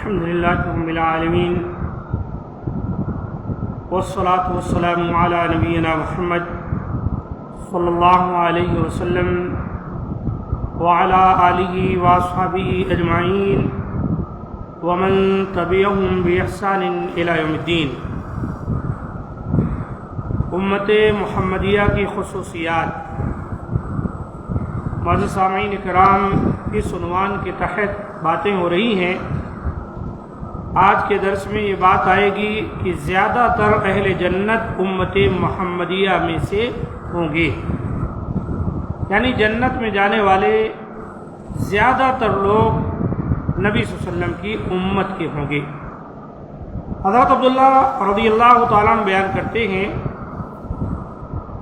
الحمد للہ رب العالمین والصلاة والسلام علی نبینا محمد صلی اللہ علیہ وسلم وعلی آلہ واصحابہ اجمعین ومن تبعهم بإحسان الی یوم الدین۔ امت محمدیہ کی خصوصیات۔ معزز سامعین کرام، اس عنوان کے تحت باتیں ہو رہی ہیں۔ آج کے درس میں یہ بات آئے گی کہ زیادہ تر اہل جنت امت محمدیہ میں سے ہوں گے، یعنی جنت میں جانے والے زیادہ تر لوگ نبی صلی اللہ علیہ وسلم کی امت کے ہوں گے۔ حضرت عبداللہ رضی اللہ تعالیٰ عنہ بیان کرتے ہیں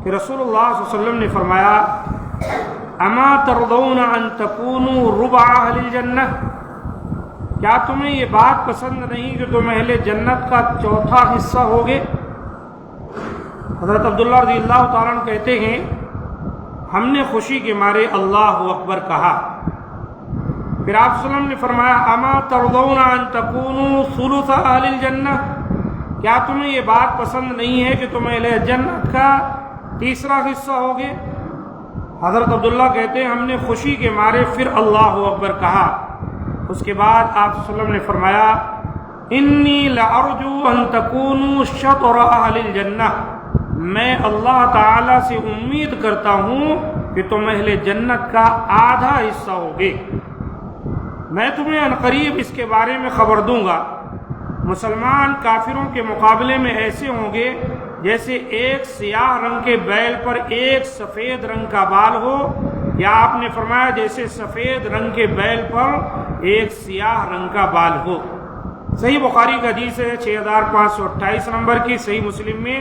کہ رسول اللہ صلی اللہ علیہ وسلم نے فرمایا: اما ترضون ان تکونوا ربع اہل الجنہ، کیا تمہیں یہ بات پسند نہیں کہ تم اہل جنت کا چوتھا حصہ ہوگے؟ حضرت عبداللہ رضی اللہ تعالیٰ عنہ کہتے ہیں ہم نے خوشی کے مارے اللہ اکبر کہا۔ پھر آپ صلی اللہ علیہ وسلم نے فرمایا: اما ترضون ان تکونوا ثلث اہل الجنہ، کیا تمہیں یہ بات پسند نہیں ہے کہ تم اہل جنت کا تیسرا حصہ ہوگے؟ حضرت عبداللہ کہتے ہیں ہم نے خوشی کے مارے پھر اللہ اکبر کہا۔ اس کے بعد آپ صلی اللہ علیہ وسلم نے فرمایا: انی لارجو ان تکونوا شطر اہل الجنہ، میں اللہ تعالی سے امید کرتا ہوں کہ تم اہل جنت کا آدھا حصہ ہوگے۔ میں تمہیں عنقریب اس کے بارے میں خبر دوں گا۔ مسلمان کافروں کے مقابلے میں ایسے ہوں گے جیسے ایک سیاہ رنگ کے بیل پر ایک سفید رنگ کا بال ہو، یا آپ نے فرمایا جیسے سفید رنگ کے بیل پر ایک سیاہ رنگ کا بال ہو۔ صحیح بخاری کا حدیث ہے 6528 نمبر کی، صحیح مسلم میں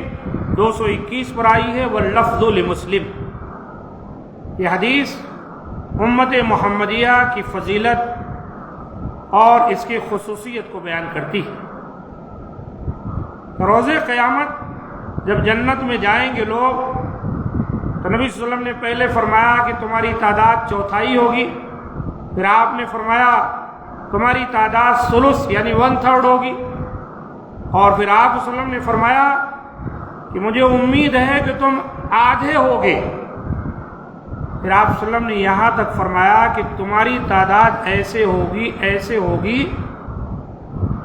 221 پر آئی ہے، واللفظ لمسلم۔ یہ حدیث امت محمدیہ کی فضیلت اور اس کی خصوصیت کو بیان کرتی ہے۔ روز قیامت جب جنت میں جائیں گے لوگ تو نبی صلی اللہ علیہ وسلم نے پہلے فرمایا کہ تمہاری تعداد چوتھائی ہوگی، پھر آپ نے فرمایا تمہاری تعداد ثلث یعنی 1/3 ہوگی، اور پھر آپ صلی اللہ علیہ وسلم نے فرمایا کہ مجھے امید ہے کہ تم آدھے ہوگے۔ پھر آپ صلی اللہ علیہ وسلم نے یہاں تک فرمایا کہ تمہاری تعداد ایسے ہوگی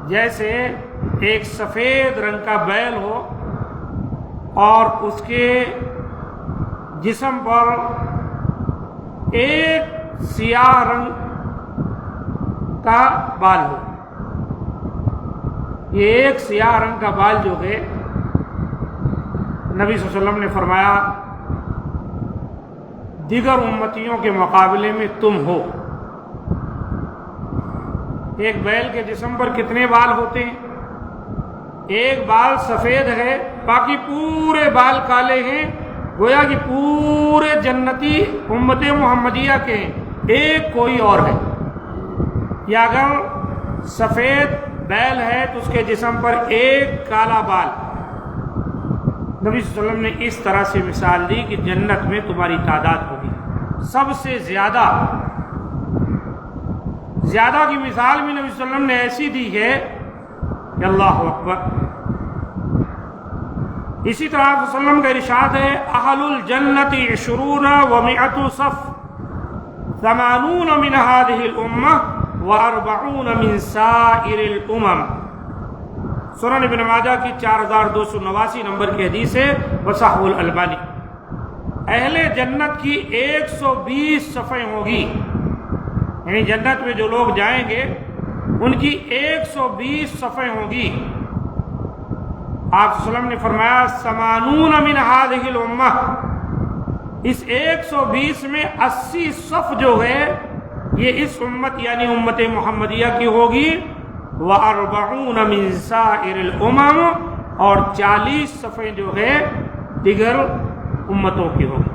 جیسے ایک سفید رنگ کا بیل ہو اور اس کے جسم پر ایک سیاہ رنگ کا بال ہو۔ یہ ایک سیاہ رنگ کا بال جو ہے، نبی صلی اللہ علیہ وسلم نے فرمایا دیگر امتیوں کے مقابلے میں تم ہو۔ ایک بیل کے جسم پر کتنے بال ہوتے ہیں؟ ایک بال سفید ہے، باقی پورے بال کالے ہیں، گویا کہ پورے جنتی امت محمدیہ کے ہیں، ایک کوئی اور ہے۔ یا اگر سفید بیل ہے تو اس کے جسم پر ایک کالا بال۔ نبی صلی اللہ علیہ وسلم نے اس طرح سے مثال دی کہ جنت میں تمہاری تعداد ہوگی۔ سب سے زیادہ کی مثال بھی نبی صلی اللہ علیہ وسلم نے ایسی دی ہے کہ اللہ اکبر۔ اسی طرح آپ صلی اللہ علیہ وسلم کا ارشاد ہے: اہل الجنت 20 و100 صف، 80 من هذه الامہ و40 من سائر الامم۔ سنن ابن ماجہ کی 4289 نمبر کی حدیث ہے، وصححہ الالبانی۔ اہل جنت کی 120 صفیں ہوگی، یعنی جنت میں جو لوگ جائیں گے ان کی 120 صفیں ہوگی۔ آپ صلی اللہ علیہ وسلم نے فرمایا 80 من هذه الامہ، اس 120 میں 80 صف جو ہے یہ اس امت یعنی امت محمدیہ کی ہوگی، و40 من سائر الامم، اور 40 صفیں جو ہے دیگر امتوں کی ہوگی۔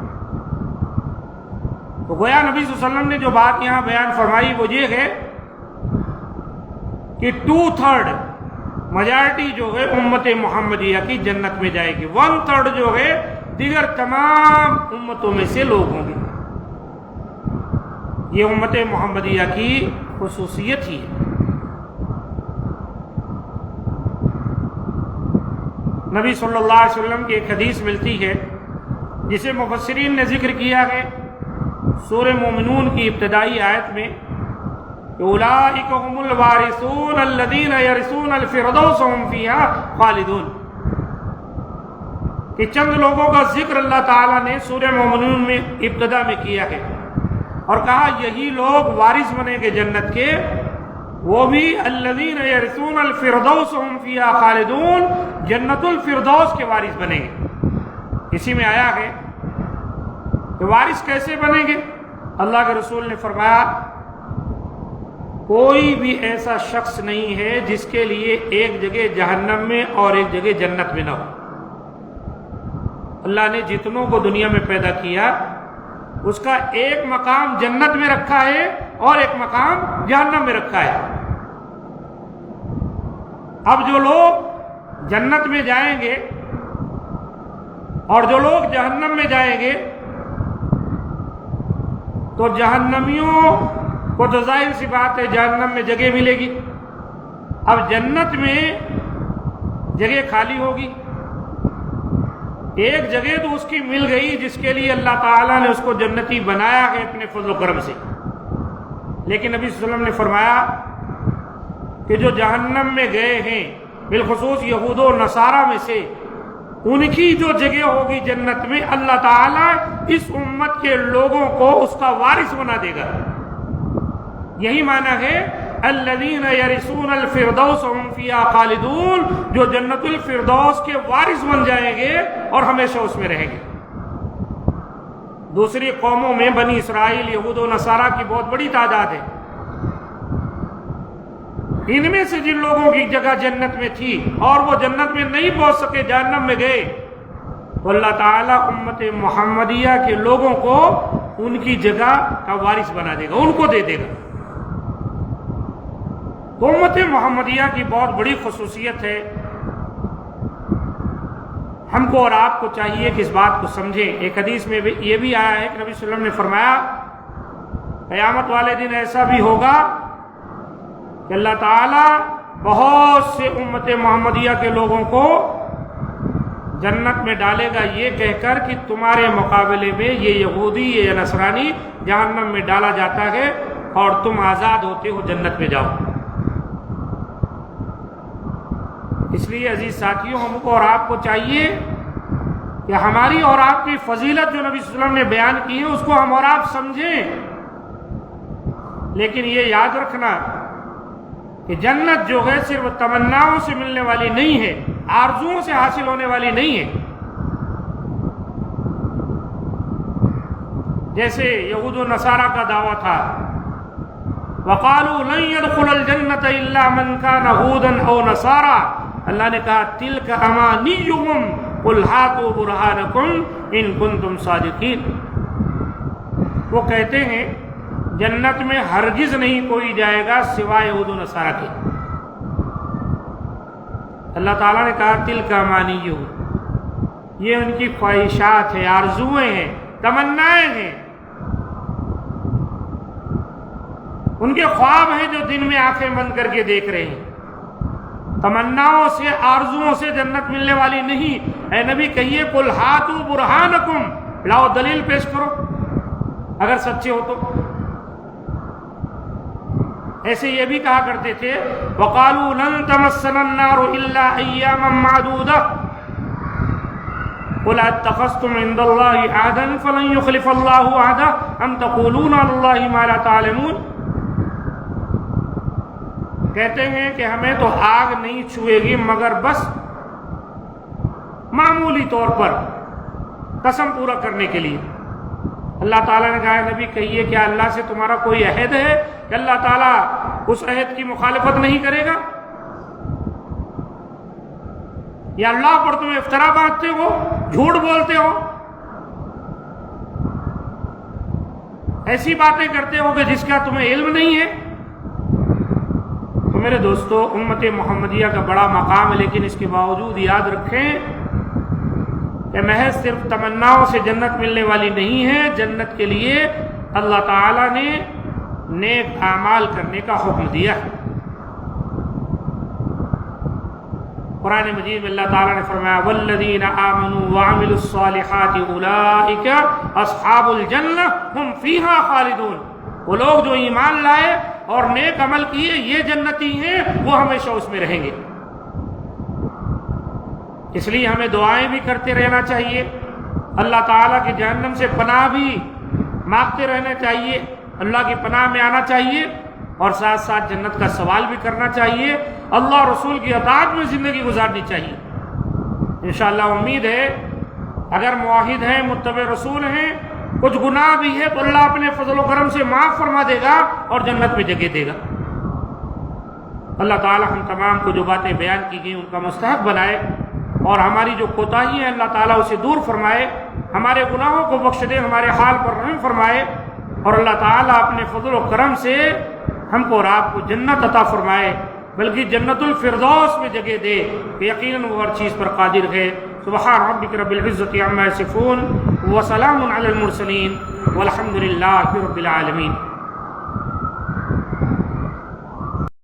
تو گویا نبی صلی اللہ علیہ وسلم نے جو بات یہاں بیان فرمائی وہ یہ ہے کہ 2/3 میجارٹی جو ہے امت محمدیہ کی جنت میں جائے گی، 1/3 جو ہے دیگر تمام امتوں میں سے لوگ ہوں گے۔ یہ امت محمدیہ کی خصوصیت ہی ہے۔ نبی صلی اللہ علیہ وسلم کی ایک حدیث ملتی ہے جسے مفسرین نے ذکر کیا ہے سورہ مومنون کی ابتدائی آیت میں کہ اولئک هم الوارثون الذین یرثون الفردوس هم فیہا خالدون، کہ چند لوگوں کا ذکر اللہ تعالیٰ نے سورہ مومنون میں ابتدا میں کیا ہے اور کہا یہی لوگ وارث بنیں گے جنت کے، وہ بھی الذین یرثون الفردوس هم فیہا خالدون، جنت الفردوس کے وارث بنیں گے۔ اسی میں آیا ہے کہ وارث کیسے بنیں گے؟ اللہ کے رسول نے فرمایا کوئی بھی ایسا شخص نہیں ہے جس کے لیے ایک جگہ جہنم میں اور ایک جگہ جنت میں نہ ہو۔ اللہ نے جتنوں کو دنیا میں پیدا کیا اس کا ایک مقام جنت میں رکھا ہے اور ایک مقام جہنم میں رکھا ہے۔ اب جو لوگ جنت میں جائیں گے اور جو لوگ جہنم میں جائیں گے تو جہنمیوں کو تو ظاہر سی بات ہے جہنم میں جگہ ملے گی، اب جنت میں جگہ خالی ہوگی، ایک جگہ تو اس کی مل گئی جس کے لیے اللہ تعالیٰ نے اس کو جنتی بنایا ہے اپنے فضل و کرم سے، لیکن نبی صلی اللہ علیہ وسلم نے فرمایا کہ جو جہنم میں گئے ہیں بالخصوص یہود و نصارہ میں سے، ان کی جو جگہ ہوگی جنت میں اللہ تعالیٰ اس امت کے لوگوں کو اس کا وارث بنا دے گا۔ یہی معنی ہے الذین یرثون الفردوس هم فیہا خالدون، جو جنت الفردوس کے وارث بن جائیں گے اور ہمیشہ اس میں رہیں گے۔ دوسری قوموں میں بنی اسرائیل، یہود و نصارہ کی بہت بڑی تعداد ہے، ان میں سے جن لوگوں کی جگہ جنت میں تھی اور وہ جنت میں نہیں پہنچ سکے، جہنم میں گئے، تو اللہ تعالیٰ امت محمدیہ کے لوگوں کو ان کی جگہ کا وارث بنا دے گا، ان کو دے دے گا۔ تو امت محمدیہ کی بہت بڑی خصوصیت ہے، ہم کو اور آپ کو چاہیے کہ اس بات کو سمجھیں۔ ایک حدیث میں یہ بھی آیا ہے کہ نبی صلی اللہ علیہ وسلم نے فرمایا قیامت والے دن ایسا بھی ہوگا کہ اللہ تعالیٰ بہت سے امت محمدیہ کے لوگوں کو جنت میں ڈالے گا یہ کہہ کر کہ تمہارے مقابلے میں یہ یہودی یہ نصرانی جہنم میں ڈالا جاتا ہے اور تم آزاد ہوتے ہو جنت میں جاؤ۔ اس لیے عزیز ساتھیوں، ہم کو اور آپ کو چاہیے کہ ہماری اور آپ کی فضیلت جو نبی صلی اللہ علیہ وسلم نے بیان کی ہے اس کو ہم اور آپ سمجھیں، لیکن یہ یاد رکھنا کہ جنت جو ہے صرف تمناؤں سے ملنے والی نہیں ہے، آرزوؤں سے حاصل ہونے والی نہیں ہے۔ جیسے یہود و نصارہ کا دعویٰ تھا وَقَالُوا لَن يَدْخُلَ الْجَنَّةَ إِلَّا مَنْ كَانَ هُودًا أَوْ نَصَارَىٰ، اللہ نے کہا تِلْكَ أَمَانِيُّهُمْ قُلْ هَاتُوا بُرْهَانَكُمْ إِن كُنتُمْ صَادِقِينَ، وہ کہتے ہیں جنت میں ہرگز نہیں کوئی جائے گا سوائے یہود و نصارہ کے۔ اللہ تعالیٰ نے کہا تِلْكَ أَمَانِيُّهُمْ، یہ ان کی خواہشات ہیں، آرزویں ہیں، تمنائیں ہیں، ان کے خواب ہیں جو دن میں آنکھیں بند کر کے دیکھ رہے ہیں۔ تمناؤں سے آرزوؤں سے جنت ملنے والی نہیں۔ اے نبی کہیے قُلْ هَاتُوا بُرْهَانَكُمْ، لاؤ دلیل پیش کرو اگر سچے ہو تو۔ ایسے یہ بھی کہا کرتے تھے وَقَالُوا لَن تَمَسَّنَا النَّارُ إِلَّا أَيَّامًا مَّعْدُودَةً قُلْ أَتَّخَذْتُمْ عِندَ اللَّهِ عَهْدًا فَلَن يُخْلِفَ اللَّهُ عَهْدَهُ أَمْ تَقُولُونَ عَلَى اللَّهِ مَا لَا تَعْلَمُونَ، کہتے ہیں کہ ہمیں تو آگ نہیں چھوئے گی مگر بس معمولی طور پر قسم پورا کرنے کے لیے۔ اللہ تعالیٰ نے کہا نبی کہیے کیا اللہ سے تمہارا کوئی عہد ہے کہ اللہ تعالیٰ اس عہد کی مخالفت نہیں کرے گا؟ یا اللہ پر تم افطرا باندھتے ہو، جھوٹ بولتے ہو، ایسی باتیں کرتے ہو کہ جس کا تمہیں علم نہیں ہے؟ تو میرے دوستو، امت محمدیہ کا بڑا مقام ہے، لیکن اس کے باوجود یاد رکھیں کہ محض صرف تمناؤں سے جنت ملنے والی نہیں ہے، جنت کے لیے اللہ تعالیٰ نے نیک اعمال کرنے کا حکم دیا ہے۔ قرآن مجید میں اللہ تعالیٰ نے فرمایا والذین آمنوا وعملوا الصالحات اولئک اصحاب الجنہ ہم فیہا خالدون، وہ لوگ جو ایمان لائے اور نیک عمل کیے یہ جنتی ہیں، وہ ہمیشہ اس میں رہیں گے۔ اس لیے ہمیں دعائیں بھی کرتے رہنا چاہیے، اللہ تعالیٰ کی جہنم سے پناہ بھی مانگتے رہنا چاہیے، اللہ کی پناہ میں آنا چاہیے، اور ساتھ ساتھ جنت کا سوال بھی کرنا چاہیے، اللہ رسول کی اطاعت میں زندگی گزارنی چاہیے۔ انشاءاللہ امید ہے اگر موحد ہیں، متبع رسول ہیں، کچھ گناہ بھی ہے تو اللہ اپنے فضل و کرم سے معاف فرما دے گا اور جنت میں جگہ دے گا۔ اللہ تعالیٰ ہم تمام کو جو باتیں بیان کی گئی ان کا مستحق بنائے، اور ہماری جو کوتاہی ہے اللہ تعالیٰ اسے دور فرمائے، ہمارے گناہوں کو بخش دے، ہمارے حال پر رحم فرمائے، اور اللہ تعالیٰ اپنے فضل و کرم سے ہم کو اور آپ کو جنت عطا فرمائے، بلکہ جنت الفردوس میں جگہ دے، کہ یقیناً وہ ہر چیز پر قادر ہے۔ سبحان ربک رب العزۃ عما یصفون وسلام علی المرسلین والحمد للہ رب العالمین۔